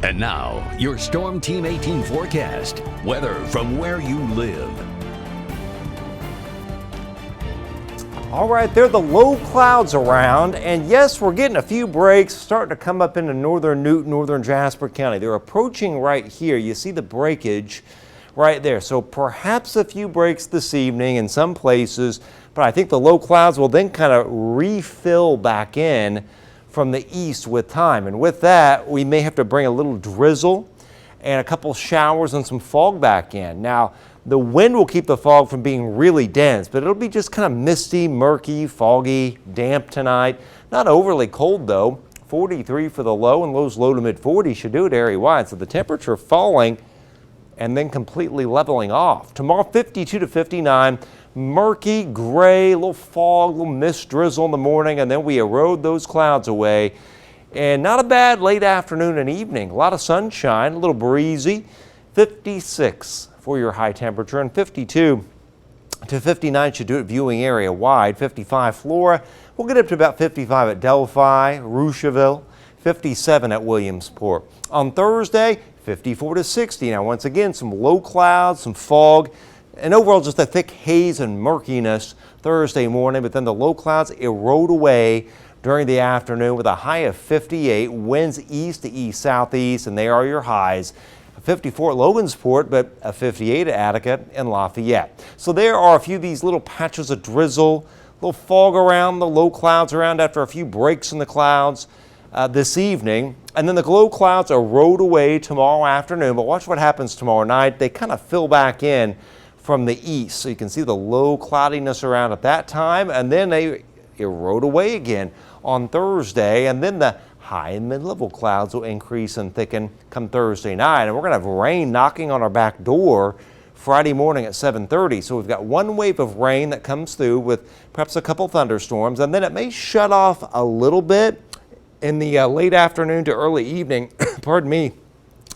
And now, your Storm Team 18 forecast. Weather from where you live. All right, there are the low clouds around, and yes, we're getting a few breaks starting to come up into northern Newton, northern Jasper County. They're approaching right here. You see the breakage right there. So perhaps a few breaks this evening in some places, but I think the low clouds will then kind of refill back in from the east with time. And with that, we may have to bring a little drizzle and a couple showers and some fog back in. Now, the wind will keep the fog from being really dense, but it'll be just kind of misty, murky, foggy, damp tonight. Not overly cold though. 43 for the low, and lows low to mid 40s should do it area-wide. So the temperature falling and then completely leveling off. Tomorrow, 52 to 59. Murky, gray, a little fog, a little mist drizzle in the morning, and then we erode those clouds away. And not a bad late afternoon and evening. A lot of sunshine, a little breezy. 56 for your high temperature, and 52 to 59 should do it viewing area wide. 55 Flora. We'll get up to about 55 at Delphi, Rushville, 57 at Williamsport. On Thursday, 54 to 60. Now, once again, some low clouds, some fog, and overall just a thick haze and murkiness Thursday morning, but then the low clouds erode away during the afternoon with a high of 58, winds east to east southeast, and they are your highs. 54 at Logansport, but a 58 at Attica and Lafayette. So there are a few of these little patches of drizzle, little fog around, the low clouds around after a few breaks in the clouds this evening. And then the low clouds erode away tomorrow afternoon, but watch what happens tomorrow night. They kind of fill back in from the east. So you can see the low cloudiness around at that time, and then they erode away again on Thursday, and then the high and mid-level clouds will increase and thicken come Thursday night. And we're going to have rain knocking on our back door Friday morning at 7:30. So we've got one wave of rain that comes through with perhaps a couple thunderstorms, and then it may shut off a little bit in the late afternoon to early evening, pardon me,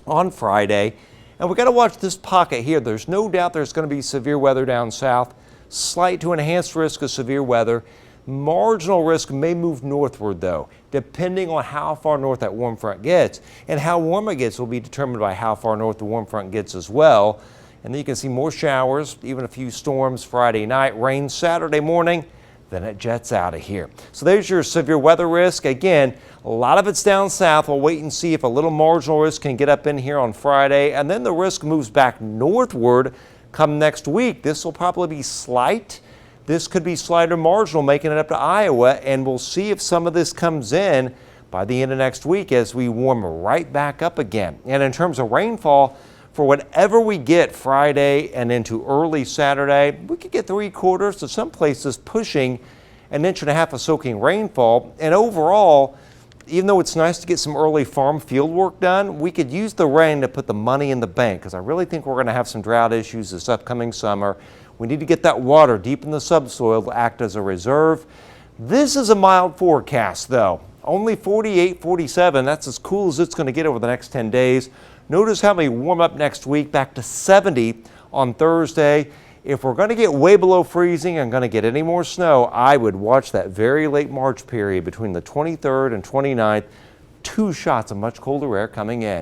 on Friday. And we've got to watch this pocket here. There's no doubt there's going to be severe weather down south, slight to enhanced risk of severe weather. Marginal risk may move northward though, depending on how far north that warm front gets, and how warm it gets will be determined by how far north the warm front gets as well. And then you can see more showers, even a few storms Friday night, rain Saturday morning, then it jets out of here. So there's your severe weather risk. Again, a lot of it's down south. We'll wait and see if a little marginal risk can get up in here on Friday, and then the risk moves back northward come next week. This will probably be slight. This could be slight or marginal, making it up to Iowa, and we'll see if some of this comes in by the end of next week as we warm right back up again. And in terms of rainfall, for whatever we get Friday and into early Saturday, we could get 3/4 to some places pushing 1.5 inches of soaking rainfall. And overall, even though it's nice to get some early farm field work done, we could use the rain to put the money in the bank, because I really think we're going to have some drought issues this upcoming summer. We need to get that water deep in the subsoil to act as a reserve. This is a mild forecast though. Only 48, 47. That's as cool as it's going to get over the next 10 days. Notice how we warm up next week back to 70 on Thursday. If we're going to get way below freezing and going to get any more snow, I would watch that very late March period between the 23rd and 29th. 2 shots of much colder air coming in.